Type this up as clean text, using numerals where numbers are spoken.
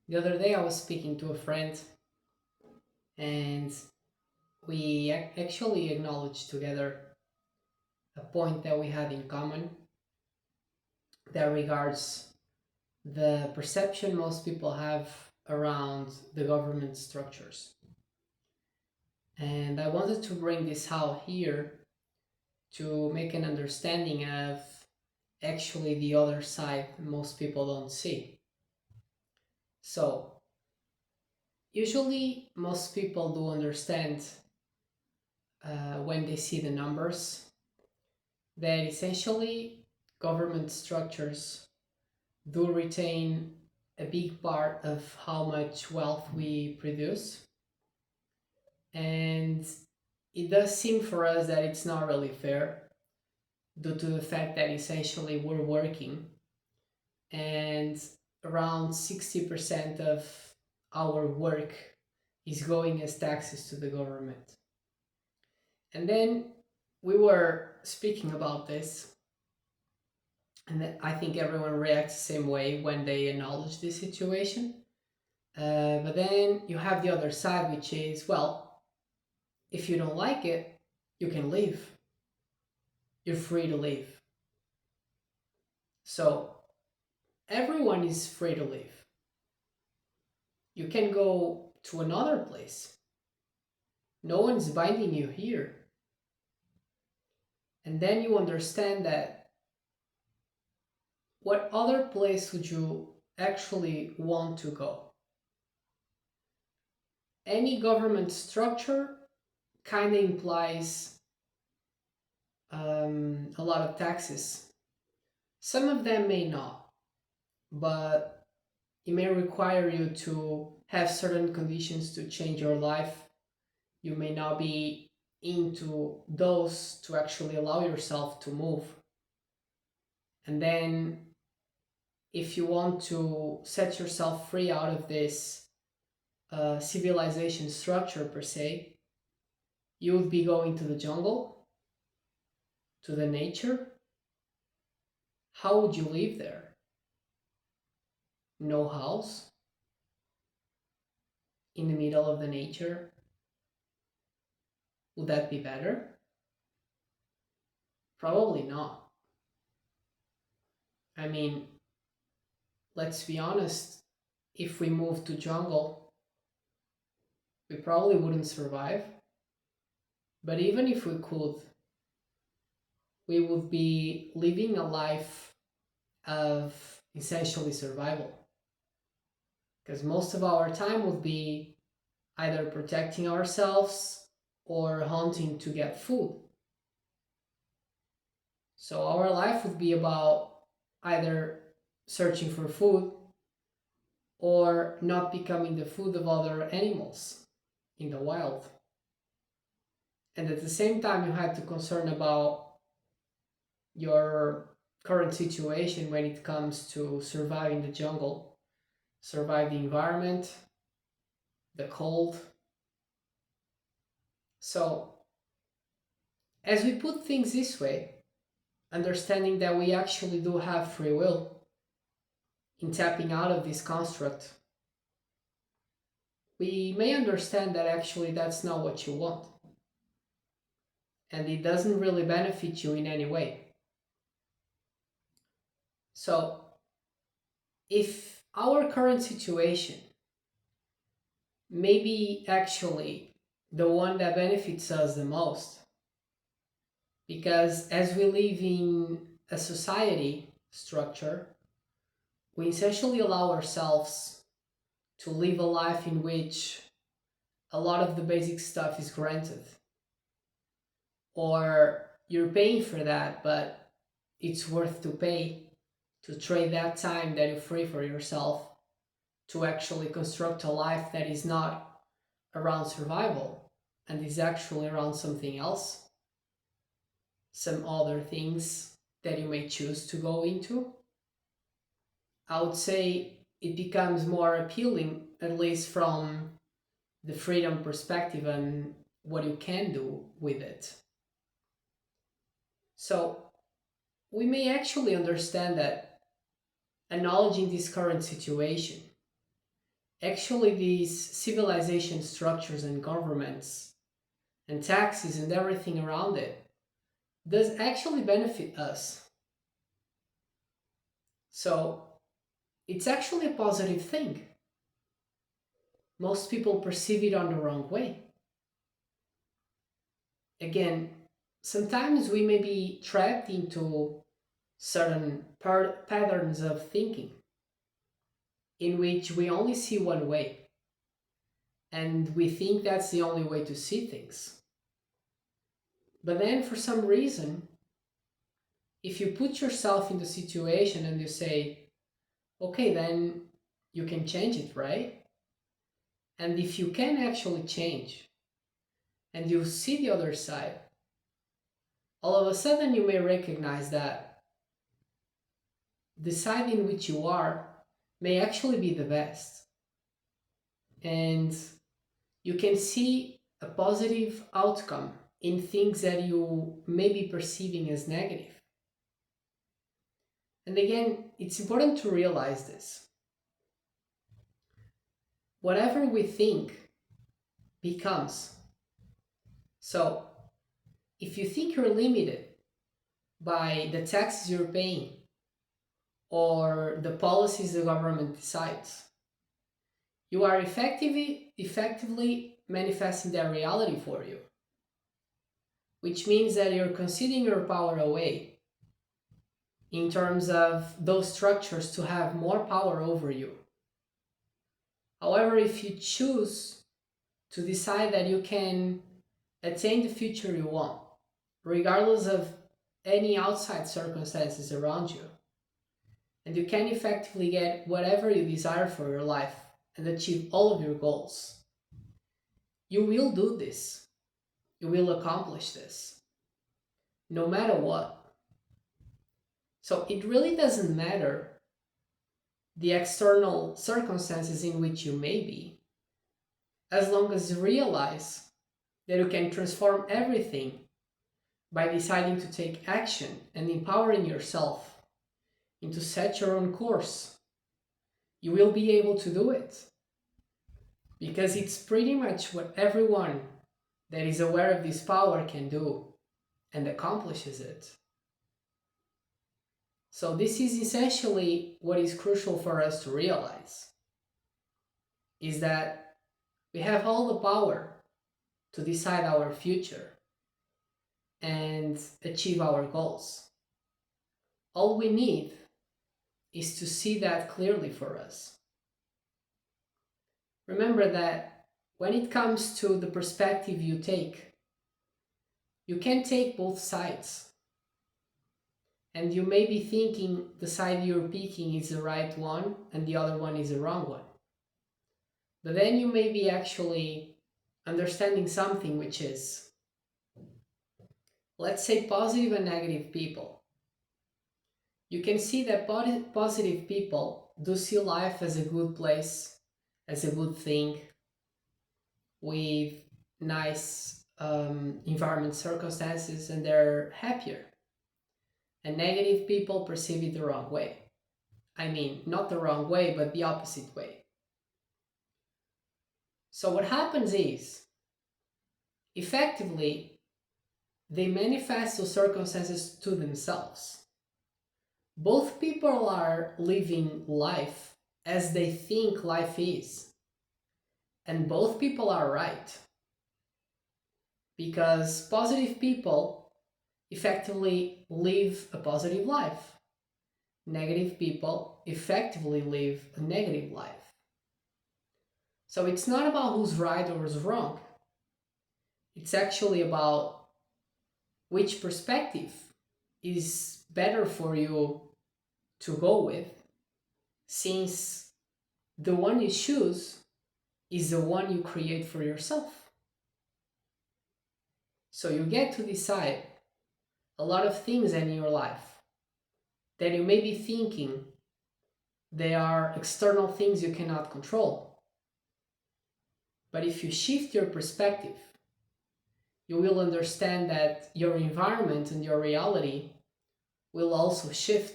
The other day I was speaking to a friend and we actually acknowledged together a point that we had in common that regards the perception most people have around the government structures. And I wanted to bring this out here to make an understanding of actually the other side most people don't see. So, usually, most people do understand when they see the numbers that essentially government structures do retain a big part of how much wealth we produce. And it does seem for us that it's not really fair due to the fact that essentially we're working and around 60% of our work is going as taxes to the government. And then we were speaking about this, and I think everyone reacts the same way when they acknowledge this situation. But then you have the other side, which is, well, if you don't like it, you can leave. You're free to leave. So everyone is free to leave. You can go to another place. No one's binding you here. And then you understand that what other place would you actually want to go? Any government structure kind of implies a lot of taxes. Some of them may not, but it may require you to have certain conditions to change your life. You may not be into those to actually allow yourself to move. And then, if you want to set yourself free out of this civilization structure per se, you would be going to the jungle, to the nature. How would you live there? No house, in the middle of the nature. Would that be better? Probably not. I mean, let's be honest, if we moved to jungle, we probably wouldn't survive. But even if we could, we would be living a life of essentially survival. Because most of our time would be either protecting ourselves or hunting to get food. So our life would be about either searching for food or not becoming the food of other animals in the wild. And at the same time, you have to concern about your current situation when it comes to surviving the jungle, survive the environment, the cold. So, as we put things this way, understanding that we actually do have free will in tapping out of this construct, we may understand that actually that's not what you want and it doesn't really benefit you in any way. So, if our current situation may be actually the one that benefits us the most, because as we live in a society structure, we essentially allow ourselves to live a life in which a lot of the basic stuff is granted, or you're paying for that, but it's worth to pay to trade that time that you free for yourself to actually construct a life that is not around survival and is actually around something else, some other things that you may choose to go into. I would say it becomes more appealing, at least from the freedom perspective and what you can do with it. So, we may actually understand that acknowledging this current situation Actually, these civilization structures and governments and taxes and everything around it does actually benefit us. So it's actually a positive thing. Most people perceive it on the wrong way. Again, sometimes we may be trapped into certain patterns of thinking in which we only see one way and we think that's the only way to see things. But then, for some reason, if you put yourself in the situation and you say, okay, then you can change it, right? And if you can actually change and you see the other side, all of a sudden you may recognize that the side in which you are may actually be the best. And you can see a positive outcome in things that you may be perceiving as negative. And again, it's important to realize this. Whatever we think becomes. So, if you think you're limited by the taxes you're paying or the policies the government decides, you are effectively manifesting that reality for you, which means that you're conceding your power away in terms of those structures to have more power over you. However, if you choose to decide that you can attain the future you want, regardless of any outside circumstances around you, and you can effectively get whatever you desire for your life and achieve all of your goals, you will do this. You will accomplish this, no matter what. So it really doesn't matter the external circumstances in which you may be, as long as you realize that you can transform everything by deciding to take action and empowering yourself and to set your own course. You will be able to do it because it's pretty much what everyone that is aware of this power can do and accomplishes it. So this is essentially what is crucial for us to realize, is that we have all the power to decide our future and achieve our goals. All we need is to see that clearly for us. Remember that when it comes to the perspective you take, you can take both sides. And you may be thinking the side you're picking is the right one and the other one is the wrong one. But then you may be actually understanding something, which is, let's say, positive and negative people. You can see that positive people do see life as a good place, as a good thing, with nice environment circumstances, and they're happier. And negative people perceive it the wrong way. I mean, not the wrong way, but the opposite way. So what happens is, effectively, they manifest those circumstances to themselves. Both people are living life as they think life is. And both people are right. Because positive people effectively live a positive life. Negative people effectively live a negative life. So it's not about who's right or who's wrong. It's actually about which perspective is better for you to go with, since the one you choose is the one you create for yourself. So you get to decide a lot of things in your life that you may be thinking they are external things you cannot control. But if you shift your perspective, you will understand that your environment and your reality will also shift